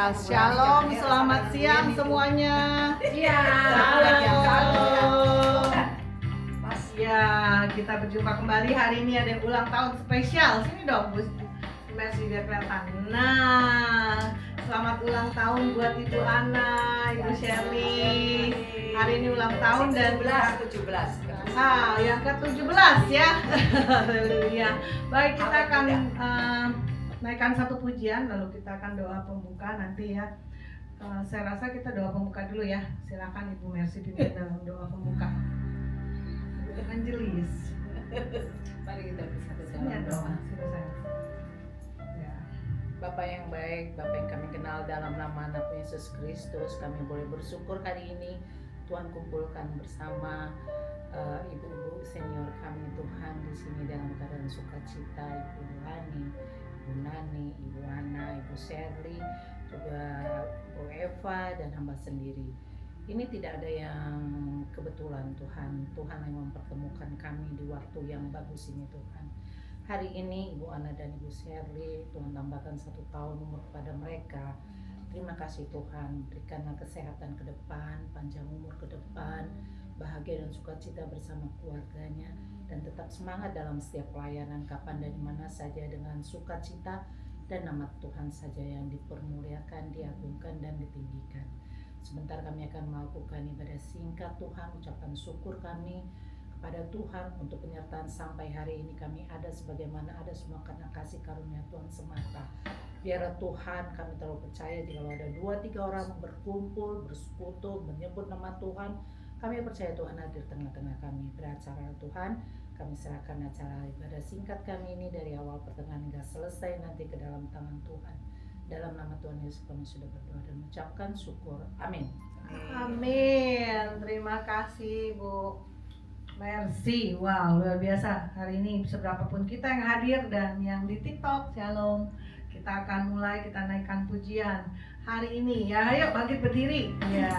Shalom, selamat siang semuanya. Iya. Shalom. Ya, kita berjumpa kembali hari ini ada ulang tahun spesial. Sini dong, Bu. Mercy biar kelihatan. Nah, selamat ulang tahun buat Ibu Ana, Ibu Shirley. Hari ini ulang tahun dan 17. yang ke-17 ya. Haleluya. Baik, kita akan naikkan satu pujian, lalu kita akan doa pembuka nanti ya. Saya rasa kita doa pembuka dulu ya. Silakan Ibu Mercy pimpin dalam doa pembuka. Ibu Evangelis. Mari kita bersatu Ya, dalam doa. doa. Silakan. Ya. Bapak yang baik, Bapak yang kami kenal dalam nama anak Yesus Kristus, kami boleh bersyukur hari ini Tuhan kumpulkan bersama ibu-ibu senior kami Tuhan di sini dalam keadaan sukacita. Ibu Hani, Ibu Nani, Ibu Ana, Ibu Shirley, juga Bu Eva dan hamba sendiri. Ini tidak ada yang kebetulan Tuhan. Tuhan yang mempertemukan kami di waktu yang bagus ini Tuhan. Hari ini Ibu Ana dan Ibu Shirley, Tuhan tambahkan 1 tahun umur kepada mereka. Terima kasih Tuhan, berikanlah kesehatan ke depan, panjang umur ke depan, bahagia dan sukacita bersama keluarganya, dan tetap semangat dalam setiap pelayanan kapan dan dimana saja dengan sukacita, dan nama Tuhan saja yang dipermuliakan, diagungkan dan ditinggikan. Sebentar kami akan melakukan ibadah singkat Tuhan, ucapan syukur kami kepada Tuhan untuk penyertaan sampai hari ini kami ada sebagaimana ada semua karena kasih karunia Tuhan semata. Biar Tuhan, kami terlalu percaya jika ada 2-3 orang berkumpul, bersekutu, menyebut nama Tuhan, kami percaya Tuhan hadir tengah-tengah kami. Beracara Tuhan, kami serahkan acara ibadah singkat kami ini dari awal pertengahan hingga selesai nanti ke dalam tangan Tuhan. Dalam nama Tuhan Yesus kami sudah berdoa dan mengucapkan syukur. Amin. Amin. Terima kasih Bu Mercy. Wow, luar biasa. Hari ini seberapapun kita yang hadir dan yang di TikTok, Shalom. Kita akan mulai, kita naikkan pujian hari ini ya. Ayo bangkit berdiri. Ya.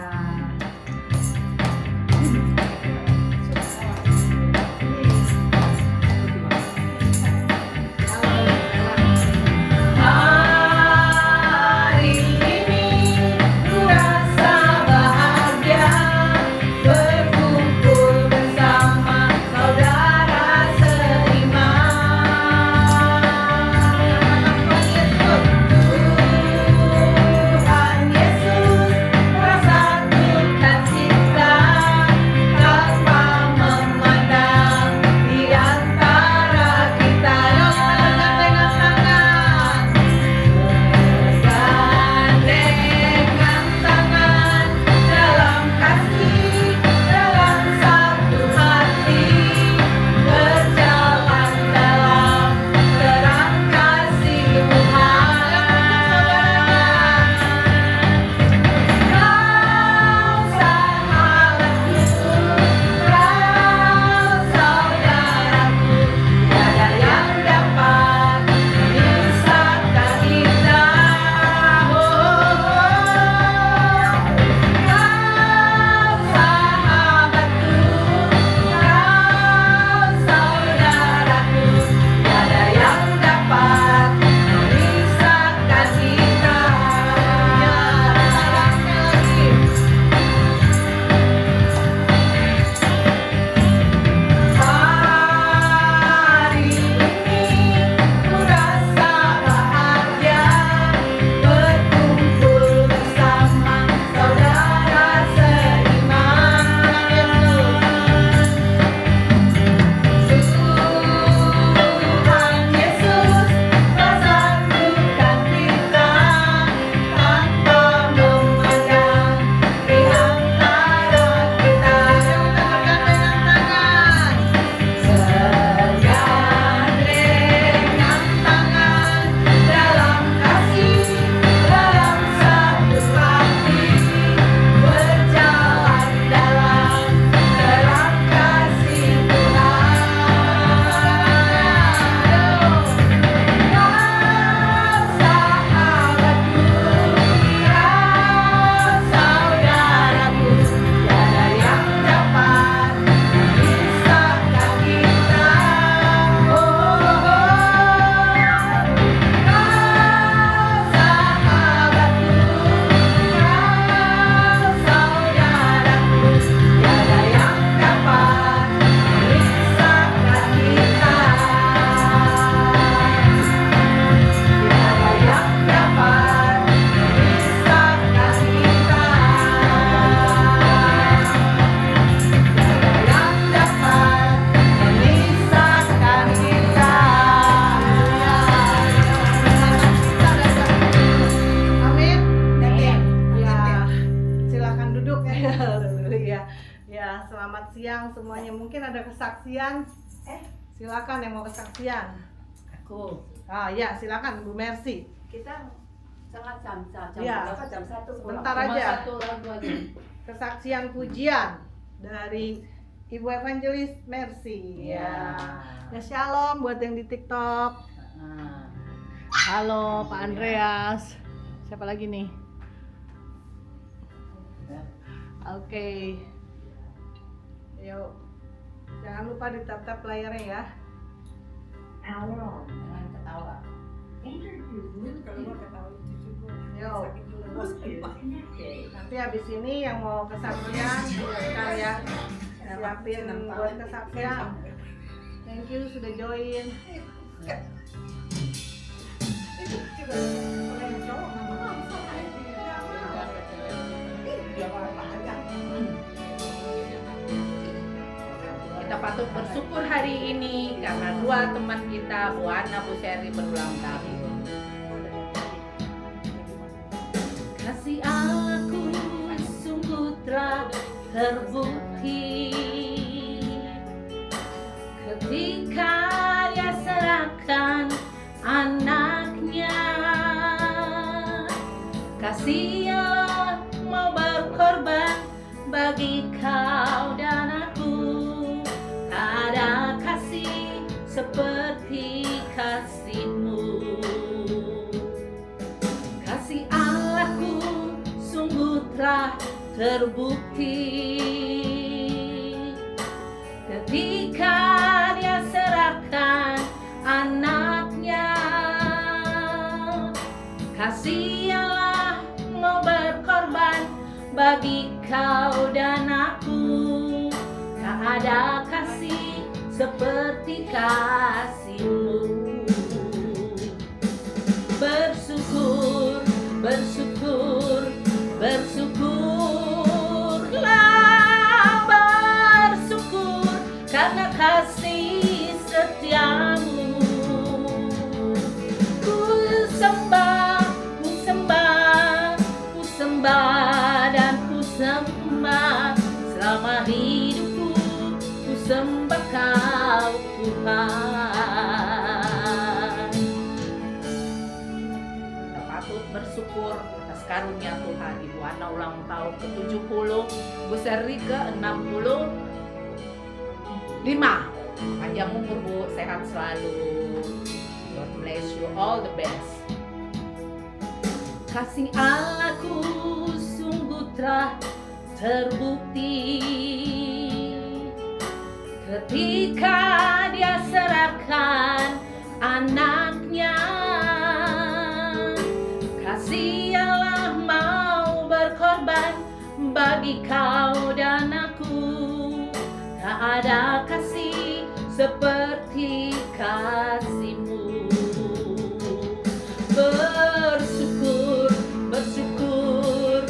Tuhan Yesus, persatukan Ya, selamat siang semuanya. Mungkin ada kesaksian. Silakan yang mau kesaksian. Aku. Ya, silakan Bu Mercy. Kita sangat jam Iya. berapa? Jam 1 pulang. Sebentar Cuma aja. satu lagu aja. Kesaksian pujian dari Ibu Evangelis Mercy. Iya. Ya, shalom buat yang di TikTok. Nah, Halo Pak Andreas. Siapa lagi nih? Oke. Yuk. Jangan lupa ditap-tap layarnya ya. jangan ketawa. Kalau mau ketahui cucu gue Yuk. sakit dulu bos. Nanti habis ini yang mau kesaksian silakan ya. Siapin buat kesaksian. Thank you sudah join. Itu juga orang yang cowok nggak mau. Dia apa aja. Kita patut bersyukur hari ini karena dua teman kita, Bu Ana, Bu Seri berulang tahun. Kasih Allahku sungguh telah terbukti ketika Dia serahkan anaknya. Kasih Allah mau berkorban bagi kau dan aku. Tak ada kasih seperti kasih-Mu. Kasih Allahku sungguh telah terbukti ketika Dia serahkan anaknya. Kasih Allah mau berkorban bagi kau dan aku. Tak ada kasih seperti kasih-Mu. Bersyukur, bersyukur, bersyukurlah, bersyukur karena kasih setia-Mu. Ku sembah, ku sembah, ku sembah dan ku sembah selama hidupku. Ku sembah Kau Tuhan. Kita patut bersyukur atas karunia Tuhan. Ibu Ana ulang tahun ke-70, Bu Seri ke-65. Panjang umur Bu, sehat selalu. God bless you, all the best. Kasih Allahku sungguh telah terbukti ketika Dia serahkan anaknya. Kasih Allah mau berkorban bagi kau dan aku. Tak ada kasih seperti kasih-Mu. Bersyukur, bersyukur,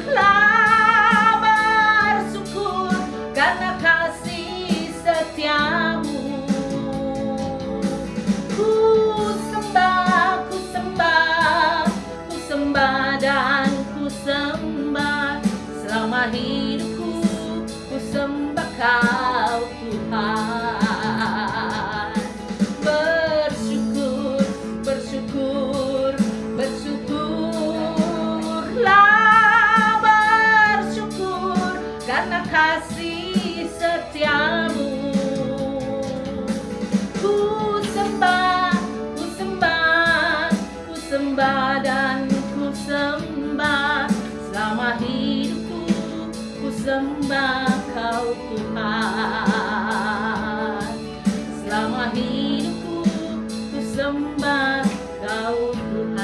bersyukurlah, bersyukur karena kasih setia-Mu. Ku sembah, ku sembah, ku sembah dan ku sembah selama hidupku. Ku sembah Kau Tuhan. Bersyukur, bersyukur, bersyukurlah, bersyukur karena kasih setia-Mu. Ku sembah, ku sembah, ku sembah dan ku sembah selama hidupku. Ku sembah Kau Tuhan. Selama hidupku ku sembah Kau Tuhan.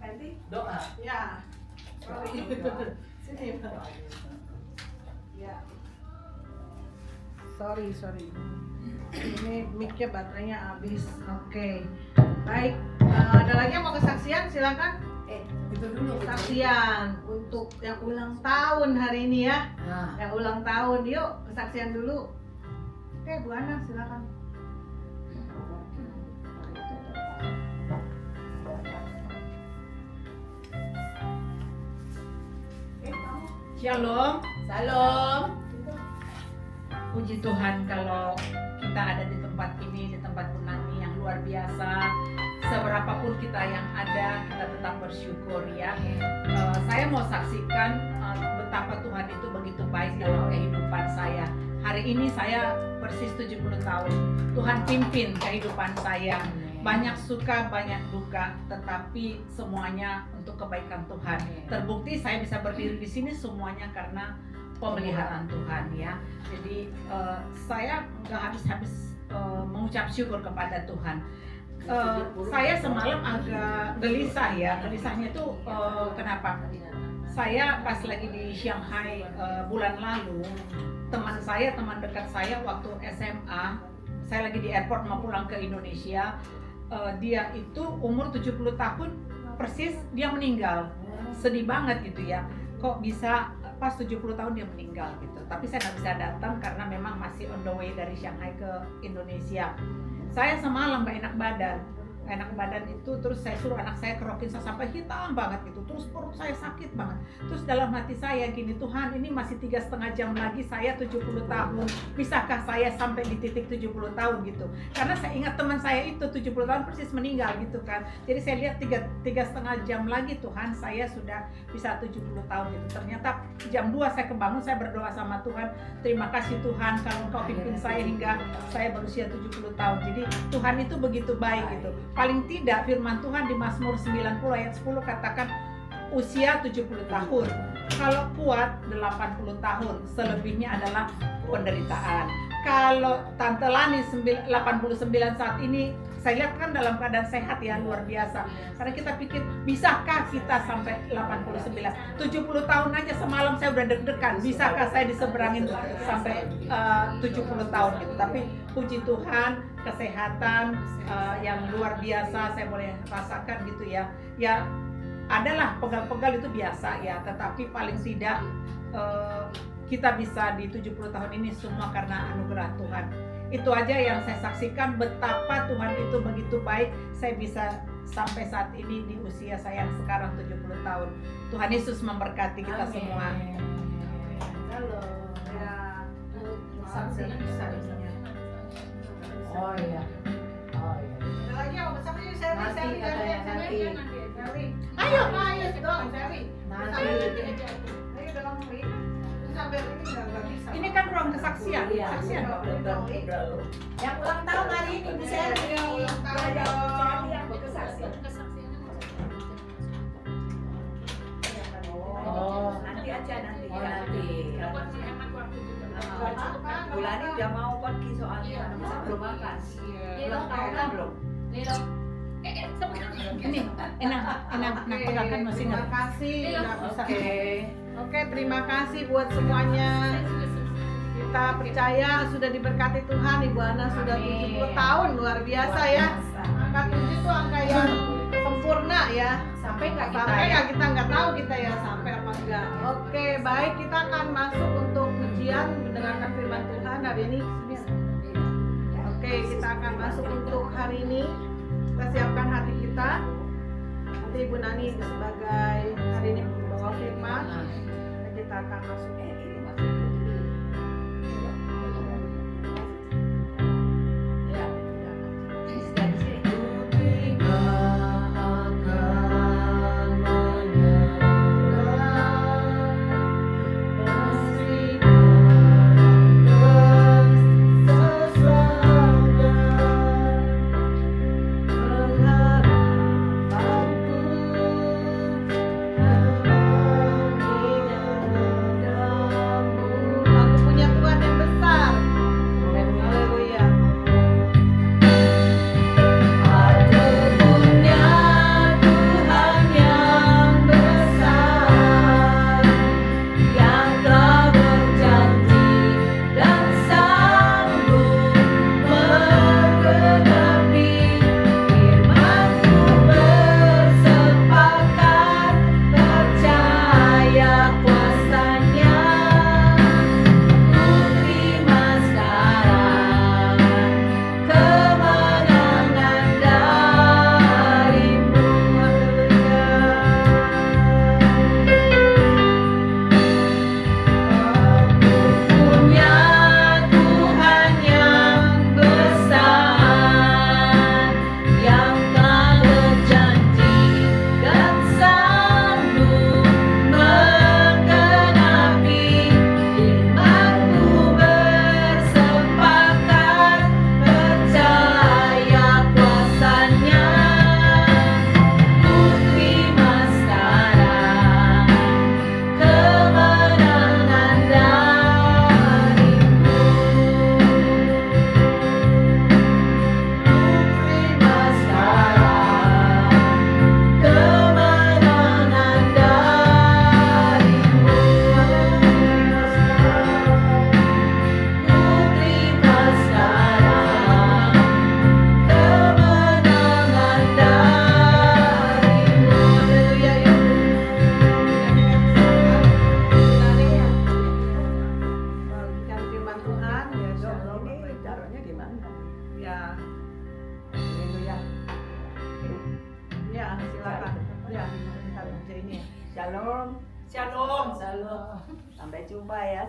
Nanti Doa. Ya. Sini Pak. Ya. Sorry. Ini mic-nya baterainya habis. Oke. Baik. Ada lagi yang mau kesaksian? Silakan. itu dulu. Kesaksian untuk yang ulang tahun hari ini ya. Nah, Yang ulang tahun. Yuk, kesaksian dulu. Oke, Bu Ana silakan. Shalom, Salam. puji Tuhan kalau kita ada di tempat ini, di tempat Bu Nani yang luar biasa. Seberapapun kita yang ada, kita tetap bersyukur ya. Saya mau saksikan betapa Tuhan itu begitu baik dalam kehidupan saya. Hari ini saya persis 70 tahun. Tuhan pimpin kehidupan saya. Banyak suka, banyak duka, tetapi semuanya untuk kebaikan Tuhan. Terbukti saya bisa berdiri di sini semuanya karena pemeliharaan Tuhan ya. Jadi saya nggak habis-habis mengucap syukur kepada Tuhan. Saya semalam agak gelisah ya. Gelisahnya itu kenapa? Saya pas lagi di Shanghai bulan lalu, teman dekat saya waktu SMA, saya lagi di airport mau pulang ke Indonesia. Dia itu umur 70 tahun persis dia meninggal. Sedih banget gitu ya. Kok bisa pas 70 tahun dia meninggal gitu. Tapi saya nggak bisa datang karena memang masih on the way dari Shanghai ke Indonesia. Saya semalam nggak enak badan itu, terus saya suruh anak saya kerokin saya sampai hitam banget gitu, terus perut saya sakit banget. Terus dalam hati saya gini, Tuhan ini masih 3,5 jam lagi saya 70 tahun, bisakah saya sampai di titik 70 tahun gitu. Karena saya ingat teman saya itu 70 tahun persis meninggal gitu kan. Jadi saya lihat 3,5 jam lagi Tuhan saya sudah bisa 70 tahun gitu. Ternyata jam 2 saya kebangun, saya berdoa sama Tuhan, terima kasih Tuhan kalau Engkau pimpin saya hingga saya berusia 70 tahun. Jadi Tuhan itu begitu baik gitu. Paling tidak firman Tuhan di Mazmur 90 ayat 10 katakan usia 70 tahun. Kalau kuat 80 tahun, selebihnya adalah penderitaan. Kalau Tante Lani 89 saat ini, saya lihat kan dalam keadaan sehat ya, luar biasa. Karena kita pikir, bisakah kita sampai 89? 70 tahun aja semalam saya udah deg-degan, bisakah saya diseberangin sampai 70 tahun gitu. Tapi puji Tuhan, kesehatan yang luar biasa saya boleh rasakan gitu ya. Ya adalah pegal-pegal itu biasa ya, tetapi paling tidak kita bisa di 70 tahun ini semua karena anugerah Tuhan. Itu aja yang saya saksikan, betapa Tuhan itu begitu baik. Saya bisa sampai saat ini di usia saya yang sekarang 70 tahun. Tuhan Yesus memberkati kita semua. Halo. Ya. Oh iya. Ada lagi yang bersama yuk, Sherry, Nanti Sherry, katanya, Sherry, nanti. Sherry. Ayo. Ayo dong, Sherry. Nanti. Ayo dong, Wi. Terus sampai ini nggak bisa. Ini kan ruang kesaksian. Iya. Kesaksian. Yang ulang tahun hari ini Bu Sherry. Iya, ulang tahun Ya, dong. Sherry yang berkesaksian. Oh, Nanti aja nanti. oh nanti. Bulan ini udah mau pergi soalnya masa belum makan. Ulang tahun kan belum? Ini enak pegangan mesin. Terima kasih. Nggak bisa. Oke. Oke, terima kasih buat semuanya. Kita percaya sudah diberkati Tuhan. Ibu Ana sudah 70 tahun, luar biasa ya. Angka 7 itu angka yang sempurna ya. Sampai nggak kita Sampai ya? ya kita nggak tahu kita ya sampai apa enggak. Oke, baik, kita akan masuk untuk ujian mendengarkan firman Tuhan hari ini. Oke, kita akan masuk untuk hari ini. Kita siapkan hati kita. Nanti Ibu Nani sebagai hari ini membawa firman. Kita akan masuk. Berharap Shalom. Shalom. Sampai jumpa ya.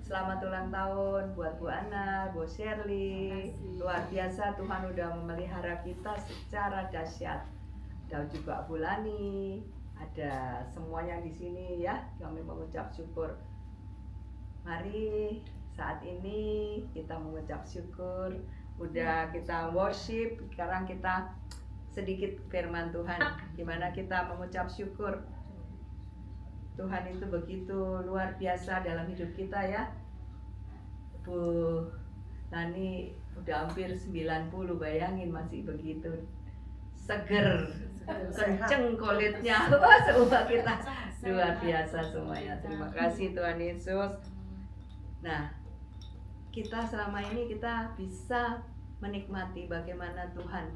Selamat ulang tahun buat Bu Ana, Bu Shirley. Luar biasa, Tuhan udah memelihara kita secara dahsyat. Dan juga Bu Lani, ada semuanya di sini ya. Kami mengucap syukur. Mari saat ini kita mengucap syukur. Udah kita worship, sekarang kita sedikit firman Tuhan. Gimana kita mengucap syukur? Tuhan itu begitu luar biasa dalam hidup kita ya. Bu Lani udah hampir 90, bayangin masih begitu seger, kenceng kulitnya. Wah, semua kita luar biasa semuanya. Terima kasih Tuhan Yesus. Nah, kita selama ini kita bisa menikmati bagaimana Tuhan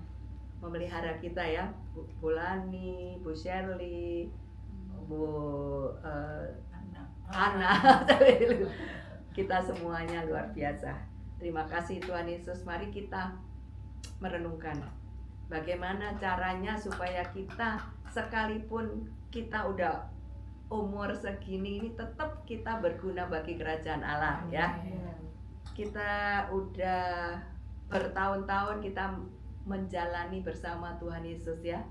memelihara kita ya. Bu Lani, Bu Shirley, Bu Ana, kita semuanya luar biasa. Terima kasih Tuhan Yesus. Mari kita merenungkan bagaimana caranya supaya kita sekalipun kita udah umur segini ini tetap kita berguna bagi kerajaan Allah ya. Kita udah bertahun-tahun kita menjalani bersama Tuhan Yesus ya.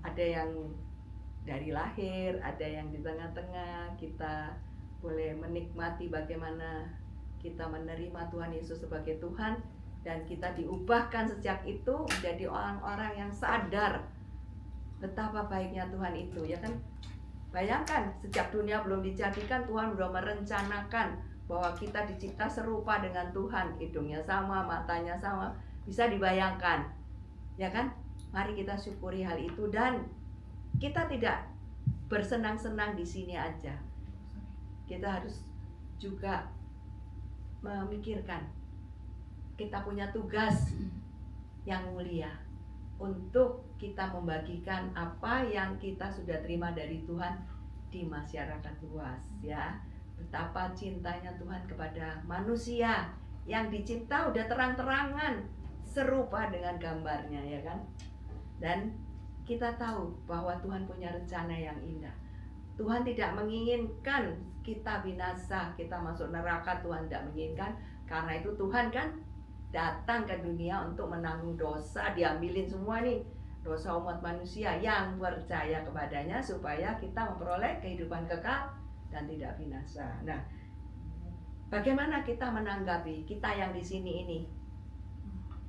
Ada yang dari lahir, ada yang di tengah-tengah. Kita boleh menikmati bagaimana kita menerima Tuhan Yesus sebagai Tuhan, dan kita diubahkan sejak itu menjadi orang-orang yang sadar betapa baiknya Tuhan itu ya kan. Bayangkan sejak dunia belum dijadikan Tuhan sudah merencanakan bahwa kita dicipta serupa dengan Tuhan, hidungnya sama, matanya sama, bisa dibayangkan ya kan. Mari kita syukuri hal itu, dan kita tidak bersenang-senang di sini aja. Kita harus juga memikirkan kita punya tugas yang mulia untuk kita membagikan apa yang kita sudah terima dari Tuhan di masyarakat luas ya. Betapa cintanya Tuhan kepada manusia yang dicipta udah terang-terangan serupa dengan gambarnya ya kan. Dan kita tahu bahwa Tuhan punya rencana yang indah. Tuhan tidak menginginkan kita binasa, kita masuk neraka. Tuhan tidak menginginkan. Karena itu Tuhan kan datang ke dunia untuk menanggung dosa, diambilin semua nih dosa umat manusia yang percaya kepadanya, supaya kita memperoleh kehidupan kekal dan tidak binasa. Nah, bagaimana kita menanggapi kita yang di sini ini?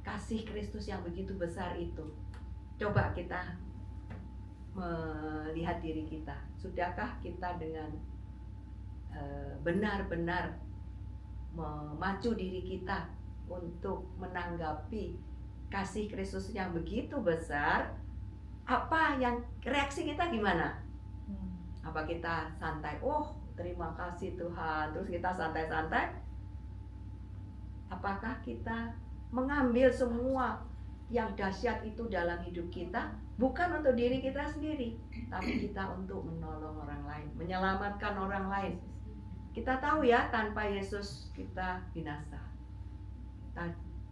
Kasih Kristus yang begitu besar itu. Coba kita melihat diri kita. Sudahkah kita dengan benar-benar memacu diri kita untuk menanggapi kasih Kristus yang begitu besar? Apa yang reaksi kita gimana? Apa kita santai? Oh, terima kasih Tuhan. Terus kita santai-santai? Apakah kita mengambil semua yang dahsyat itu dalam hidup kita, bukan untuk diri kita sendiri, tapi kita untuk menolong orang lain, menyelamatkan orang lain? Kita tahu ya, tanpa Yesus kita binasa.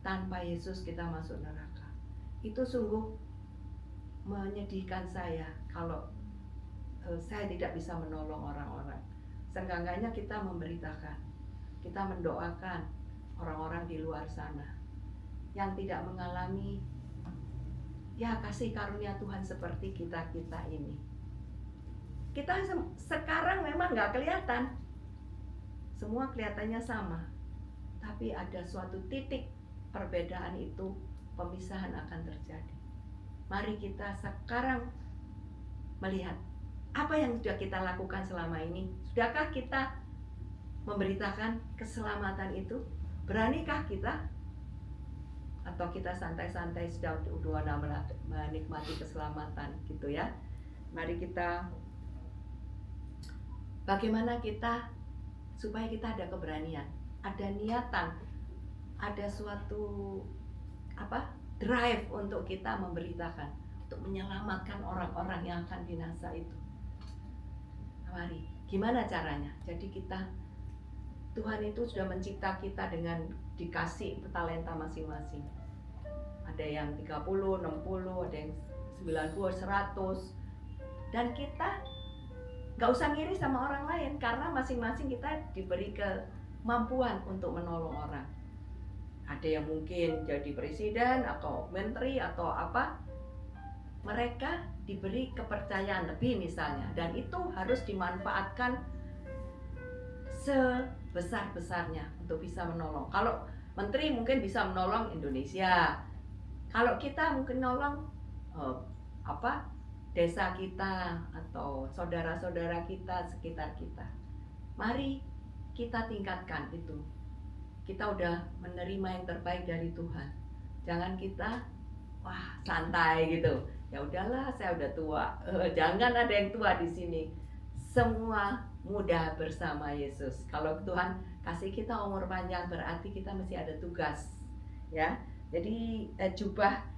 Tanpa Yesus kita masuk neraka. Itu sungguh menyedihkan saya kalau saya tidak bisa menolong orang-orang. Seenggaknya kita memberitakan, kita mendoakan orang-orang di luar sana yang tidak mengalami ya kasih karunia Tuhan seperti kita-kita ini. Kita sekarang memang nggak kelihatan, semua kelihatannya sama, tapi ada suatu titik perbedaan itu, pemisahan akan terjadi. Mari kita sekarang melihat apa yang sudah kita lakukan selama ini. Sudahkah kita memberitakan keselamatan itu? Beranikah kita? Atau kita santai-santai sudah menikmati keselamatan gitu ya? Mari kita, bagaimana kita supaya kita ada keberanian, ada niatan, ada suatu drive untuk kita memberitakan, untuk menyelamatkan orang-orang yang akan binasa itu. Mari, gimana caranya? Jadi kita, Tuhan itu sudah mencipta kita dengan dikasih talenta masing-masing. Ada yang 30, 60, ada yang 90, 100. Dan kita Gak usah ngiri sama orang lain, karena masing-masing kita diberi kemampuan untuk menolong orang. Ada yang mungkin jadi presiden atau menteri atau apa, mereka diberi kepercayaan lebih misalnya, dan itu harus dimanfaatkan sebesar-besarnya untuk bisa menolong. Kalau menteri mungkin bisa menolong Indonesia, kalau kita mungkin nolong desa kita atau saudara-saudara kita sekitar kita. Mari kita tingkatkan itu. Kita udah menerima yang terbaik dari Tuhan. Jangan kita santai gitu. Ya udahlah, saya udah tua. Jangan ada yang tua di sini. Semua muda bersama Yesus. Kalau Tuhan kasih kita umur panjang, berarti kita mesti ada tugas. Ya. Jadi jubah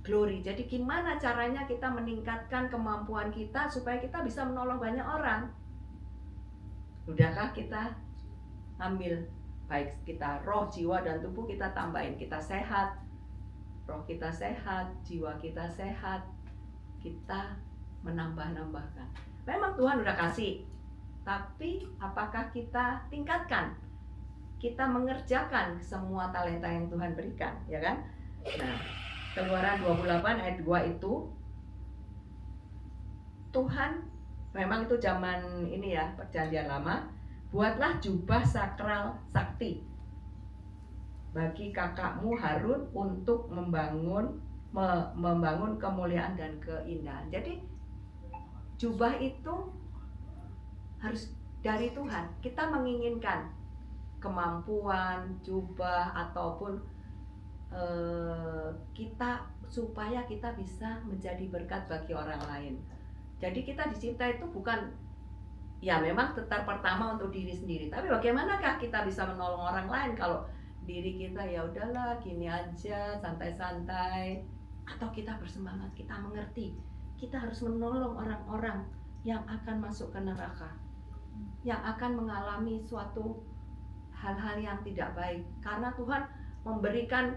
glory. Jadi gimana caranya kita meningkatkan kemampuan kita supaya kita bisa menolong banyak orang? Udahkah kita ambil, baik kita roh, jiwa, dan tubuh kita tambahin. Kita sehat, roh kita sehat, jiwa kita sehat, kita menambah-nambahkan. Memang Tuhan udah kasih, tapi apakah kita tingkatkan? Kita mengerjakan semua talenta yang Tuhan berikan, ya kan? Nah, Keluaran 28 ayat 2 itu, Tuhan memang itu zaman ini ya, perjanjian lama, buatlah jubah sakral sakti bagi kakakmu Harun untuk membangun kemuliaan dan keindahan. Jadi jubah itu harus dari Tuhan. Kita menginginkan kemampuan jubah ataupun kita supaya kita bisa menjadi berkat bagi orang lain. Jadi kita dicinta itu bukan ya memang tetap pertama untuk diri sendiri, tapi bagaimanakah kita bisa menolong orang lain kalau diri kita ya udahlah gini aja, santai-santai, atau kita bersemangat, kita mengerti kita harus menolong orang-orang yang akan masuk ke neraka, yang akan mengalami suatu hal-hal yang tidak baik, karena Tuhan memberikan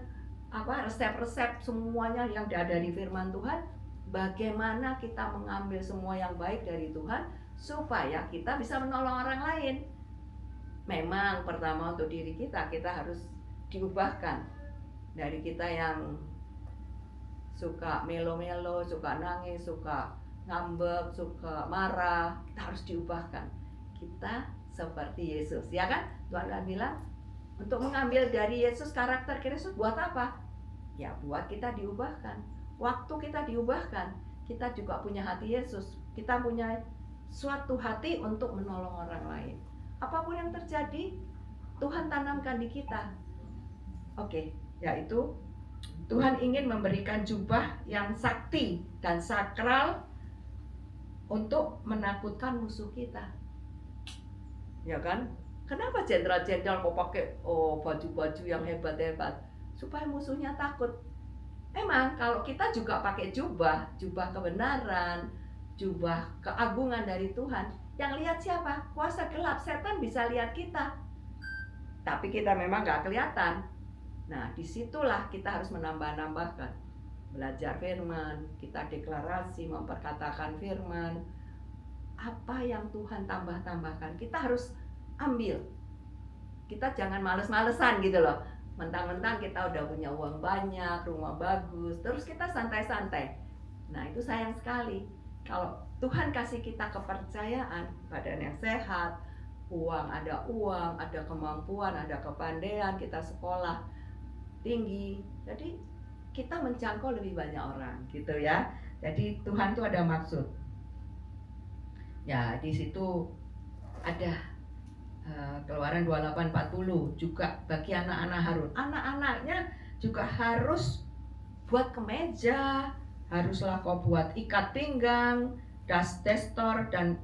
resep-resep semuanya yang ada di firman Tuhan. Bagaimana kita mengambil semua yang baik dari Tuhan supaya kita bisa menolong orang lain. Memang pertama untuk diri kita harus diubahkan dari kita yang suka melo-melo, suka nangis, suka ngambek, suka marah. Kita harus diubahkan. Kita seperti Yesus, ya kan? Tuhan kan bilang untuk mengambil dari Yesus, karakter Kristus, buat apa? Ya buat kita diubahkan. Waktu kita diubahkan, kita juga punya hati Yesus. Kita punya suatu hati untuk menolong orang lain. Apapun yang terjadi, Tuhan tanamkan di kita. Oke, yaitu Tuhan ingin memberikan jubah yang sakti dan sakral untuk menakutkan musuh kita. Ya kan? Kenapa jenderal-jenderal kok pakai baju-baju yang hebat-hebat? Supaya musuhnya takut. Memang kalau kita juga pakai jubah kebenaran, jubah keagungan dari Tuhan, yang lihat siapa? Kuasa gelap, setan bisa lihat kita, tapi kita memang nggak kelihatan. Nah, disitulah kita harus menambah-nambahkan, belajar firman, kita deklarasi, memperkatakan firman. Apa yang Tuhan tambah-tambahkan, kita harus ambil. Kita jangan males-malesan gitu loh. Mentang-mentang kita udah punya uang banyak, rumah bagus, terus kita santai-santai. Nah, itu sayang sekali. Kalau Tuhan kasih kita kepercayaan, badan yang sehat, ada kemampuan, ada kepandaian, kita sekolah tinggi. Jadi kita menjangkau lebih banyak orang, gitu ya. Jadi Tuhan tuh ada maksud. Ya, di situ ada Keluaran 28:40 juga bagi anak-anak Harun. Anak-anaknya juga harus buat kemeja, haruslah kau buat ikat pinggang, dastor, dan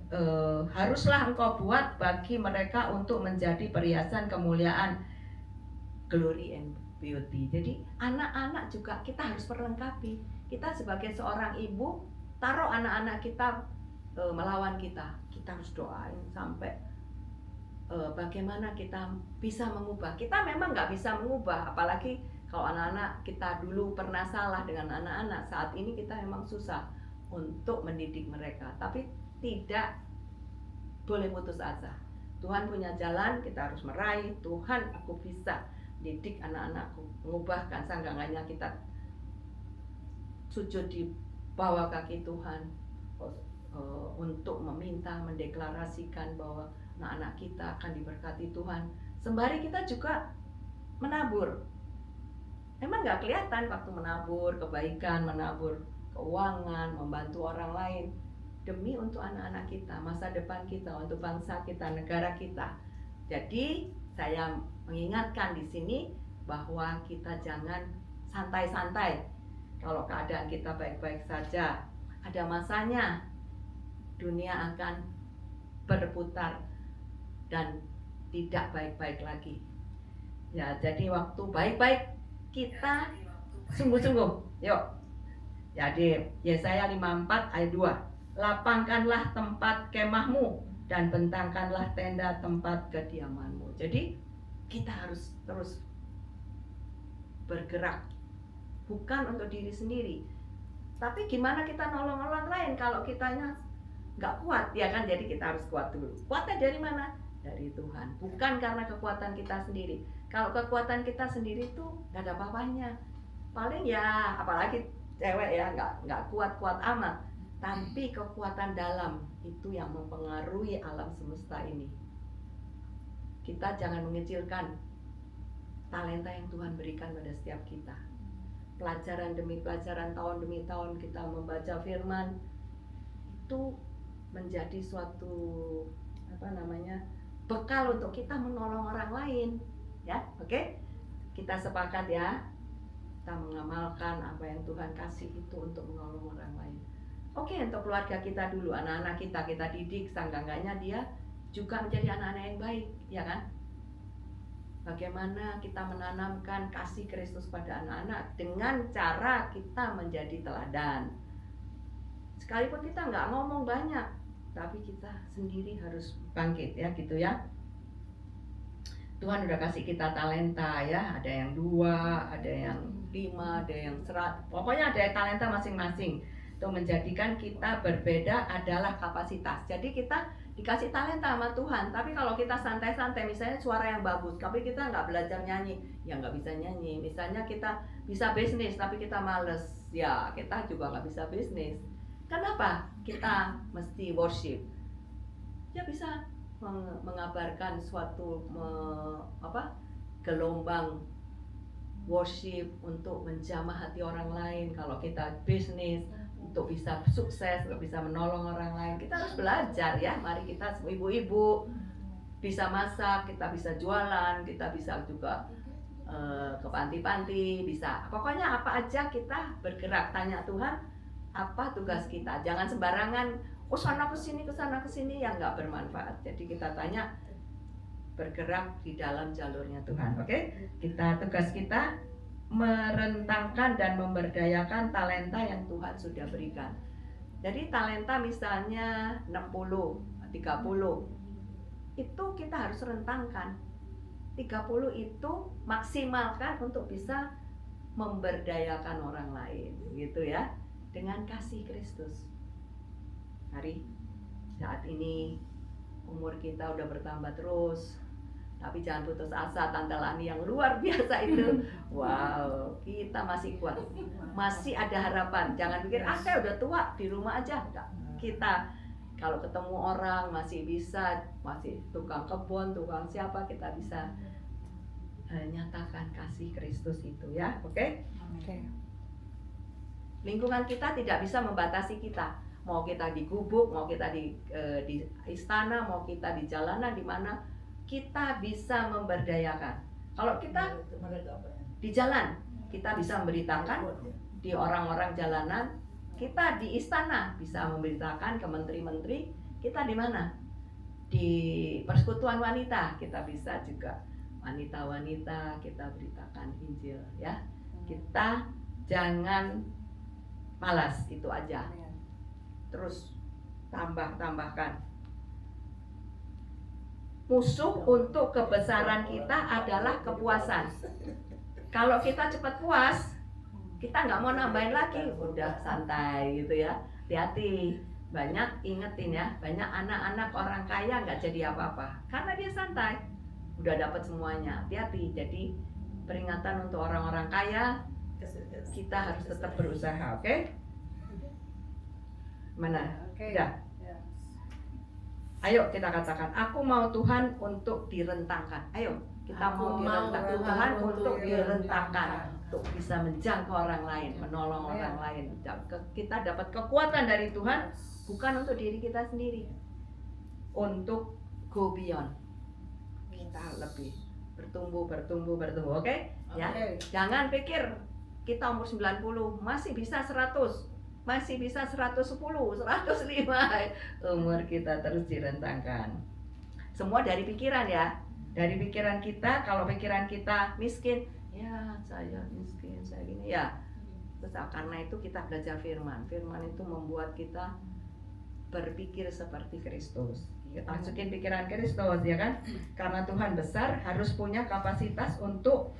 haruslah engkau buat bagi mereka untuk menjadi perhiasan kemuliaan, glory and beauty. Jadi anak-anak juga kita harus perlengkapi. Kita sebagai seorang ibu, taruh anak-anak kita melawan kita harus doain sampai bagaimana kita bisa mengubah. Kita memang nggak bisa mengubah, apalagi kalau anak-anak kita dulu pernah salah dengan anak-anak. Saat ini kita memang susah untuk mendidik mereka, tapi tidak boleh putus asa. Tuhan punya jalan, kita harus meraih. Tuhan, aku bisa didik anak-anakku, mengubahkan sanggangannya. Kita sujud di bawah kaki Tuhan untuk meminta, mendeklarasikan bahwa anak-anak kita akan diberkati Tuhan. Sembari kita juga menabur. Emang nggak kelihatan waktu menabur kebaikan, menabur keuangan, membantu orang lain demi untuk anak-anak kita, masa depan kita, untuk bangsa kita, negara kita. Jadi saya mengingatkan di sini bahwa kita jangan santai-santai. Kalau keadaan kita baik-baik saja, ada masanya dunia akan berputar dan tidak baik-baik lagi. Ya, jadi waktu baik-baik kita sungguh-sungguh. Yuk. Jadi Yesaya 54 ayat 2. Lapangkanlah tempat kemahmu dan bentangkanlah tenda tempat kediamanmu. Jadi kita harus terus bergerak, bukan untuk diri sendiri, tapi gimana kita nolong orang lain kalau kitanya nggak kuat, ya kan? Jadi kita harus kuat dulu. Kuatnya dari mana? Dari Tuhan, bukan karena kekuatan kita sendiri. Kalau kekuatan kita sendiri tuh nggak ada apa-apanya, paling ya apalagi cewek ya nggak kuat-kuat amat. Tapi kekuatan dalam itu yang mempengaruhi alam semesta ini. Kita jangan mengecilkan talenta yang Tuhan berikan pada setiap kita. Pelajaran demi pelajaran, tahun demi tahun kita membaca firman, itu menjadi suatu bekal untuk kita menolong orang lain. Ya, oke? Kita sepakat ya. Kita mengamalkan apa yang Tuhan kasih itu untuk menolong orang lain. Oke, untuk keluarga kita dulu, anak-anak kita didik, sanggangannya dia juga menjadi anak-anak yang baik, ya kan? Bagaimana kita menanamkan kasih Kristus pada anak-anak dengan cara kita menjadi teladan. Sekalipun kita nggak ngomong banyak, tapi kita sendiri harus bangkit, ya gitu ya. Tuhan udah kasih kita talenta ya, ada yang 2, ada yang 5, ada yang 100, pokoknya ada talenta masing-masing. Untuk menjadikan kita berbeda adalah kapasitas. Jadi kita dikasih talenta sama Tuhan, tapi kalau kita santai-santai, misalnya suara yang bagus, tapi kita nggak belajar nyanyi, ya nggak bisa nyanyi. Misalnya kita bisa bisnis, tapi kita males, ya kita juga nggak bisa bisnis. Kenapa? Kita mesti worship. Ya bisa mengabarkan suatu gelombang worship untuk menjamah hati orang lain. Kalau kita bisnis, untuk bisa sukses, untuk bisa menolong orang lain, kita harus belajar ya. Mari kita ibu-ibu bisa masak, kita bisa jualan, kita bisa juga ke panti-panti, bisa. Pokoknya apa aja kita bergerak, tanya Tuhan apa tugas kita. Jangan sembarangan sana ke sini yang nggak bermanfaat. Jadi kita tanya, bergerak di dalam jalurnya Tuhan. Oke? Tugas kita merentangkan dan memberdayakan talenta yang Tuhan sudah berikan. Jadi talenta misalnya 60, 30, itu kita harus rentangkan. 30 itu maksimalkan untuk bisa memberdayakan orang lain, gitu ya, dengan kasih Kristus. Mari, saat ini umur kita udah bertambah terus, tapi jangan putus asa. Tante Lani yang luar biasa itu, wow, kita masih kuat, masih ada harapan. Jangan pikir saya udah tua di rumah aja. Enggak. Kita kalau ketemu orang masih bisa, masih tukang kebun, tukang siapa, kita bisa nyatakan kasih Kristus itu ya. Oke? Lingkungan kita tidak bisa membatasi kita. Mau kita di gubuk, mau kita di istana, mau kita di jalanan, di mana kita bisa memberdayakan. Kalau kita di jalan, kita bisa memberitakan di orang-orang jalanan. Kita di istana bisa memberitakan ke menteri-menteri. Kita di mana? Di persekutuan wanita, kita bisa juga wanita-wanita kita beritakan Injil ya. Kita jangan malas, itu aja. Terus tambahkan. Musuh untuk kebesaran kita adalah kepuasan. Kalau kita cepat puas, kita nggak mau nambahin lagi, udah santai gitu ya. Hati-hati, Banyak ingetin ya, banyak anak-anak orang kaya nggak jadi apa-apa karena dia santai, udah dapat semuanya. Hati-hati. Jadi peringatan untuk orang-orang kaya, kita harus tetap berusaha, oke? Mana? Oke. Udah. Ayo kita katakan, aku mau Tuhan untuk direntangkan. Ayo, kita mau direntangkan. Tuhan untuk direntangkan, untuk bisa menjangkau orang lain, menolong orang lain. Kita dapat kekuatan dari Tuhan, bukan untuk diri kita sendiri, untuk go beyond. Kita lebih bertumbuh, oke? Ya. Jangan pikir kita umur 90 masih bisa 100. Masih bisa 110, 105. Umur kita terus direntangkan. Semua dari pikiran ya. Dari pikiran kita, kalau pikiran kita miskin, ya saya miskin, saya gini ya. Terus karena itu kita belajar firman. Firman itu membuat kita berpikir seperti Kristus. Kita masukin pikiran Kristus ya kan? Karena Tuhan besar, harus punya kapasitas untuk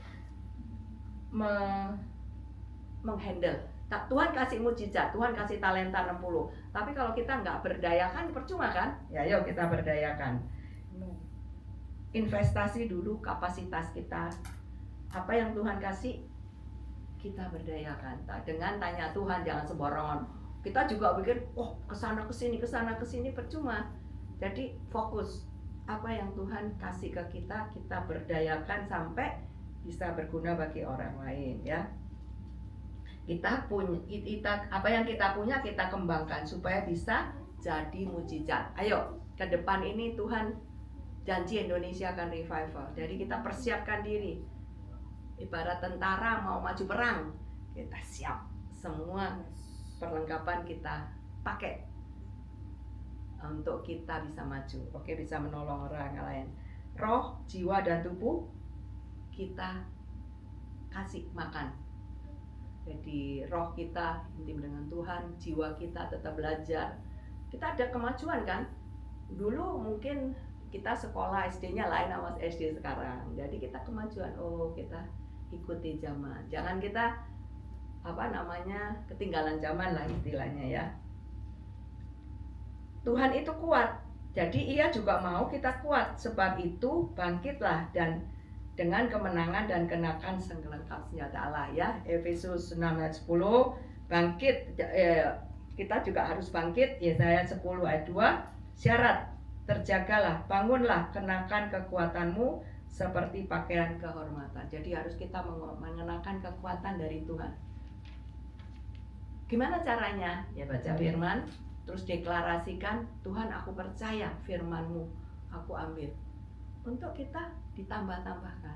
menghandle. Tuhan kasih mujizat, Tuhan kasih talenta 60. Tapi kalau kita nggak berdayakan, percuma kan? Ya yuk kita berdayakan. Investasi dulu kapasitas kita. Apa yang Tuhan kasih, kita berdayakan. Dengan tanya Tuhan, jangan sembarangan. Kita juga pikir, oh kesana kesini, percuma. Jadi fokus. Apa yang Tuhan kasih ke kita berdayakan sampai bisa berguna bagi orang lain ya. Apa yang kita punya kita kembangkan supaya bisa jadi mujizat. Ayo ke depan ini Tuhan janji Indonesia akan revival. Jadi kita persiapkan diri. Ibarat tentara mau maju perang, kita siap semua perlengkapan kita pakai untuk kita bisa maju. Oke, bisa menolong orang lain. Roh, jiwa dan tubuh kita kasih makan. Jadi roh kita intim dengan Tuhan, jiwa kita tetap belajar. Kita ada kemajuan kan? Dulu mungkin kita sekolah SD-nya lain sama SD sekarang. Jadi kita kemajuan. Oh, kita ikuti zaman. Jangan kita ketinggalan zaman lah istilahnya ya. Tuhan itu kuat. Jadi Ia juga mau kita kuat. Sebab itu bangkitlah dan dengan kemenangan dan kenakan segenggam senjata Allah ya. Efesus 6 ayat 10, bangkit, kita juga harus bangkit. Yesaya 10 ayat 2, syarat, terjagalah, bangunlah, kenakan kekuatanmu seperti pakaian kehormatan. Jadi harus kita mengenakan kekuatan dari Tuhan. Gimana caranya? Ya baca firman, terus deklarasikan, Tuhan aku percaya firman-Mu, aku ambil. Untuk kita ditambah-tambahkan.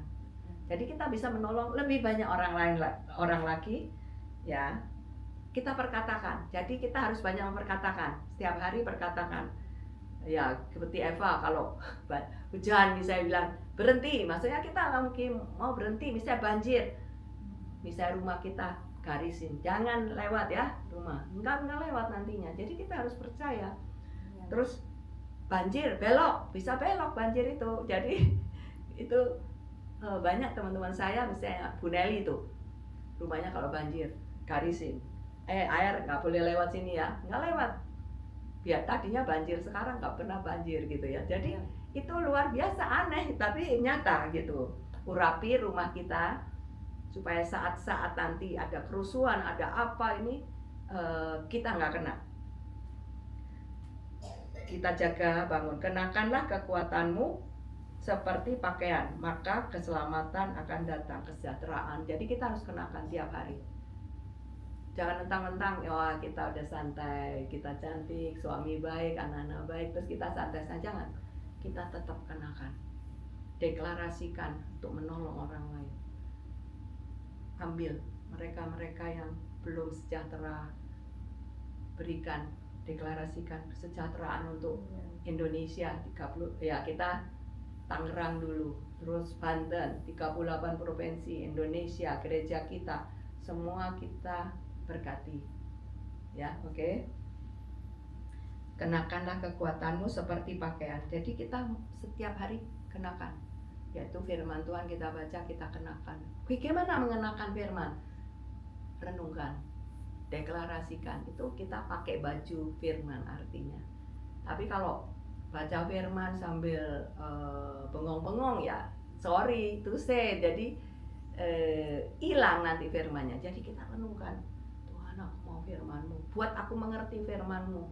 Jadi kita bisa menolong lebih banyak orang lagi ya. Kita perkatakan. Jadi kita harus banyak memperkatakan. Setiap hari perkatakan. Ya, seperti Eva kalau hujan misalnya bilang berhenti, maksudnya kita nggak mungkin mau berhenti, misalnya banjir. Misalnya rumah kita garisin, jangan lewat ya rumah. Enggak lewat nantinya. Jadi kita harus percaya. Terus banjir, belok, bisa belok banjir itu. Jadi itu banyak teman-teman saya, misalnya Bu Nelly itu rumahnya kalau banjir garisin, air nggak boleh lewat sini ya, nggak lewat. Biar tadinya banjir, sekarang nggak pernah banjir gitu ya. Jadi itu luar biasa aneh tapi nyata gitu. Urapi rumah kita supaya saat-saat nanti ada kerusuhan, ada apa ini kita nggak kena. Kita jaga, bangun, kenakanlah kekuatanmu seperti pakaian, maka keselamatan akan datang, kesejahteraan. Jadi kita harus kenakan tiap hari. Jangan mentang-mentang, wah kita udah santai, kita cantik, suami baik, anak-anak baik, terus kita santai saja. Jangan. Kita tetap kenakan, deklarasikan untuk menolong orang lain. Ambil mereka-mereka yang belum sejahtera, berikan, deklarasikan kesejahteraan untuk Indonesia 30 ya. Kita Tangerang dulu, terus Banten, 38 provinsi Indonesia, gereja kita semua kita berkati ya. Oke. Kenakanlah kekuatanmu seperti pakaian. Jadi kita setiap hari kenakan, yaitu firman Tuhan kita baca, kita kenakan. Bagaimana mengenakan firman? Renungkan, deklarasikan itu kita pakai baju firman artinya. Tapi kalau baca firman sambil bengong-bengong ya sorry to say, jadi hilang nanti firmannya. Jadi kita renungkan, Tuhan aku mau firman-Mu, buat aku mengerti firman-Mu.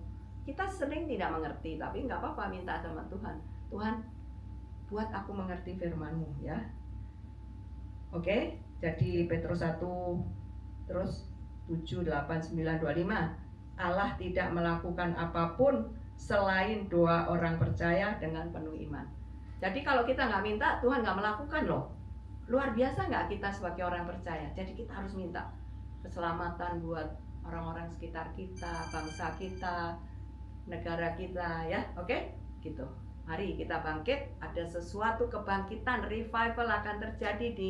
Kita sering tidak mengerti, tapi nggak apa-apa, minta sama Tuhan, Tuhan buat aku mengerti firman-Mu ya. Oke, jadi Petrus 1 terus 7, 8, 9, 25. Allah tidak melakukan apapun selain doa orang percaya dengan penuh iman. Jadi kalau kita nggak minta, Tuhan nggak melakukan loh. Luar biasa nggak kita sebagai orang percaya? Jadi kita harus minta keselamatan buat orang-orang sekitar kita, bangsa kita, negara kita ya. Oke? Gitu. Mari kita bangkit, ada sesuatu kebangkitan, revival akan terjadi di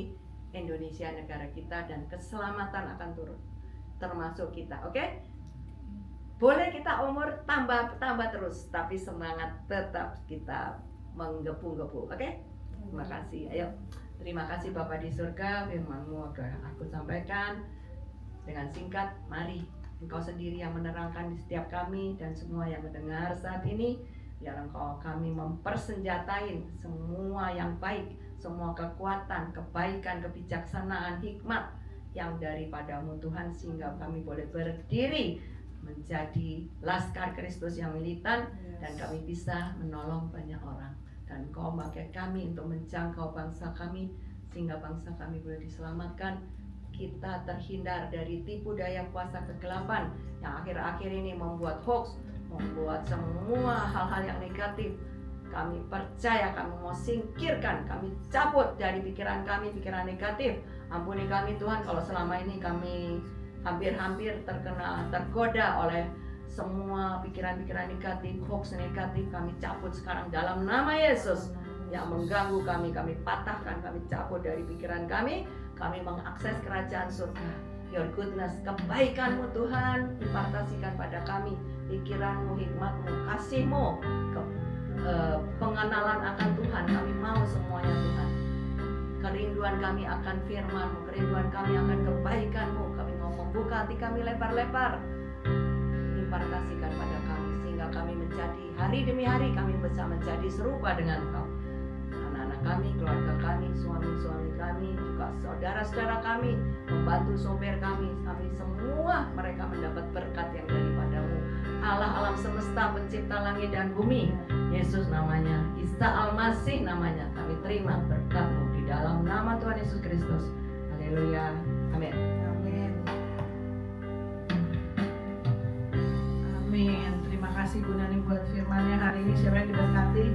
Indonesia, negara kita, dan keselamatan akan turun termasuk kita. Oke? Boleh kita umur tambah terus, tapi semangat tetap kita menggebu-gebu. Oke? Terima kasih. Ayo. Terima kasih Bapa di surga, firman-Mu sudah aku sampaikan dengan singkat. Mari Engkau sendiri yang menerangkan di setiap kami dan semua yang mendengar saat ini. Biar Engkau kami mempersenjatain semua yang baik, semua kekuatan, kebaikan, kebijaksanaan, hikmat yang daripada-Mu Tuhan, sehingga kami boleh berdiri menjadi laskar Kristus yang militan, dan kami bisa menolong banyak orang. Dan Kau pakai kami untuk menjangkau bangsa kami, sehingga bangsa kami boleh diselamatkan. Kita terhindar dari tipu daya kuasa kegelapan yang akhir-akhir ini membuat hoax, membuat semua hal-hal yang negatif. Kami percaya, kami mau singkirkan, kami cabut dari pikiran kami, pikiran negatif. Ampuni kami Tuhan kalau selama ini kami hampir-hampir tergoda oleh semua pikiran-pikiran negatif, hoax negatif. Kami cabut sekarang dalam nama Yesus. Yang mengganggu kami patahkan, kami cabut dari pikiran kami. Kami mengakses kerajaan surga. Your goodness, kebaikan-Mu Tuhan impartasikan pada kami. Pikiran-Mu, hikmat-Mu, kasih-Mu, pengenalan akan Tuhan. Kami mau semuanya Tuhan. Kerinduan kami akan firman-Mu, kerinduan kami akan kebaikan-Mu. Kami mau membuka hati kami lebar-lebar. Impartasikan pada kami, sehingga kami menjadi hari demi hari kami bisa menjadi serupa dengan Engkau. Anak-anak kami, keluarga kami, suami-suami kami, juga saudara-saudara kami, membantu sopir kami semua mereka mendapat berkat yang daripada-Mu. Allah alam semesta, pencipta langit dan bumi, Yesus namanya, Isa Al-Masih namanya, kami terima berkat-Mu di dalam nama Tuhan Yesus Kristus. Haleluya. Amin. Amin. Amin. Terima kasih Bu Nani buat firman-Nya hari ini. Siapa yang diberkati?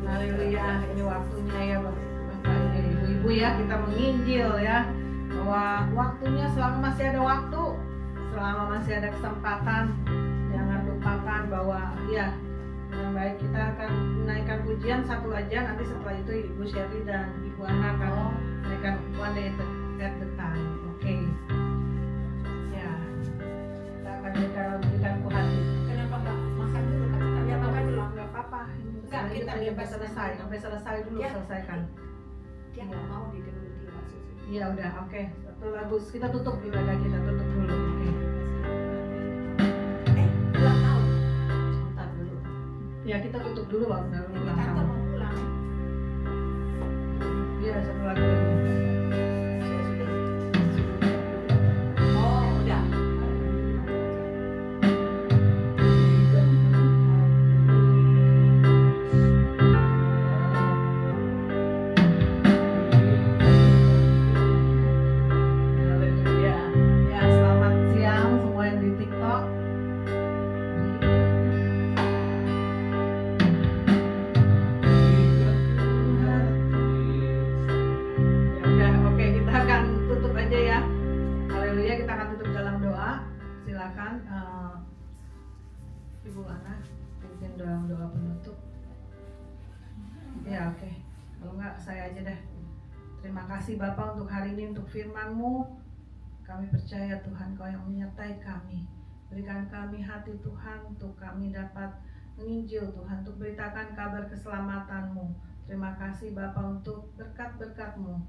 Haleluya. Ini waktunya ya Bapak Ibu-ibu ya, kita menginjil ya, bahwa waktunya selama masih ada waktu, selama masih ada kesempatan, jangan lupakan bahwa ya dengan baik kita akan menaikkan pujian satu aja, nanti setelah itu Ibu Sherry dan Ibu Ana akan menaikkan one day at the time. Oke. Ya, kita akan berikan ku hati. Kenapa nggak makan dulu? Kan kita lihat makan dulu. Nggak apa-apa, ini Enggak, kita sampai bebas selesai, dulu. sampai selesai dulu, Ya. selesaikan. Dia nggak mau didengerin maksudnya. Iya udah, oke. Satu lagu, kita tutup ibadah kita, tutup dulu. Oke. Ulang tahun. Sebentar dulu. Ya kita tutup dulu baru ulang Tante tahun. mau pulang. Iya satu lagu lagi. Oh, udah. Haleluya. Ya selamat siang semua yang di TikTok. Ya udah, oke kita akan tutup aja ya. Haleluya, kita akan tutup dalam doa. Silakan Ibu Ana pimpin dalam doa penutup. Ya oke. Kalau enggak saya aja deh. Terima kasih Bapak untuk hari ini, untuk firman-Mu. Kami percaya Tuhan Kau yang menyertai kami. Berikan kami hati Tuhan untuk kami dapat menginjil Tuhan, untuk beritakan kabar keselamatan-Mu. Terima kasih Bapak untuk berkat-berkat-Mu.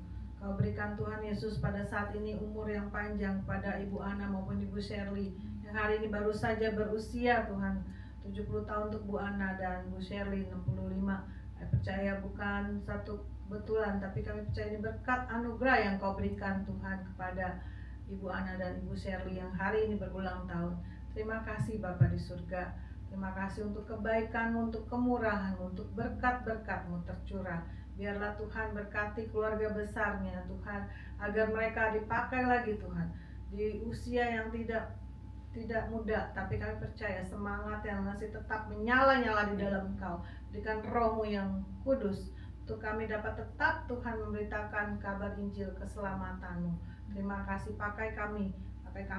Kau berikan Tuhan Yesus pada saat ini umur yang panjang pada Ibu Ana maupun Ibu Shirley yang hari ini baru saja berusia Tuhan 70 tahun untuk Bu Ana dan Bu Shirley 65. Kami percaya bukan satu kebetulan, tapi kami percaya ini berkat anugerah yang Kau berikan Tuhan kepada Ibu Ana dan Ibu Shirley yang hari ini berulang tahun. Terima kasih Bapa di surga. Terima kasih untuk kebaikan-Mu, untuk kemurahan-Mu, untuk berkat-berkat-Mu tercurah. Biarlah Tuhan berkati keluarga besarnya Tuhan, agar mereka dipakai lagi Tuhan di usia yang tidak muda, tapi kami percaya semangat yang masih tetap menyala-nyala di dalam Engkau. Berikan Roh-Mu yang kudus untuk kami dapat tetap Tuhan memberitakan kabar Injil keselamatan-Mu. Terima kasih, pakai kami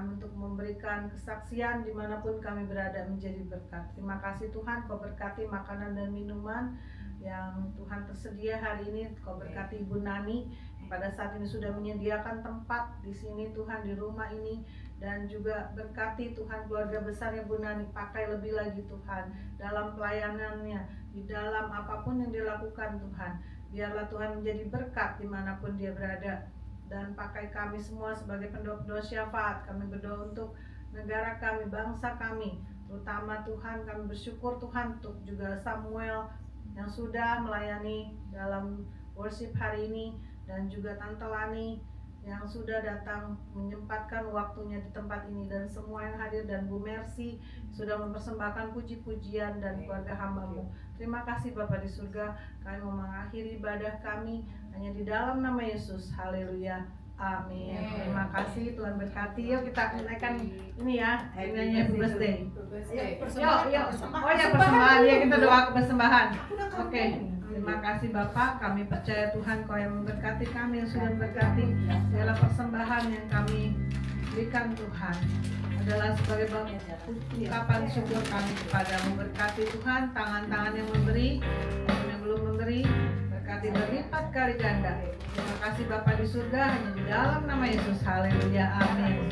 untuk memberikan kesaksian dimanapun kami berada menjadi berkat. Terima kasih Tuhan, Kau berkati makanan dan minuman yang Tuhan tersedia hari ini. Kau berkati Ibu Nani yang pada saat ini sudah menyediakan tempat di sini Tuhan, di rumah ini, dan juga berkati Tuhan keluarga besarnya Bu Nani, pakai lebih lagi Tuhan dalam pelayanannya, di dalam apapun yang dilakukan Tuhan. Biarlah Tuhan menjadi berkat dimanapun dia berada. Dan pakai kami semua sebagai pendoa syafaat. Kami berdoa untuk negara kami, bangsa kami, terutama Tuhan kami bersyukur Tuhan untuk juga Samuel yang sudah melayani dalam worship hari ini, dan juga Tante Lani yang sudah datang menyempatkan waktunya di tempat ini, dan semua yang hadir, dan Bu Mercy sudah mempersembahkan puji-pujian dan keluarga hamba-Mu. Terima kasih Bapa di surga. Kami mau mengakhiri ibadah kami hanya di dalam nama Yesus. Haleluya. Amin. Terima kasih, Tuhan berkati. Yuk kita naikkan ini ya, ini Happy Birthday. Yuk. Oh ya, persembahan ya, kita doa persembahan. Oke. Terima kasih Bapak, kami percaya Tuhan Kau yang memberkati kami, yang sudah memberkati segala persembahan yang kami berikan Tuhan adalah sebagai ungkapan syukur kami kepada-Mu. Berkati Tuhan tangan-tangan yang memberi maupun yang belum memberi, berkati berlipat kali ganda. Terima kasih Bapa di surga, hanya di dalam nama Yesus. Haleluya. Amin.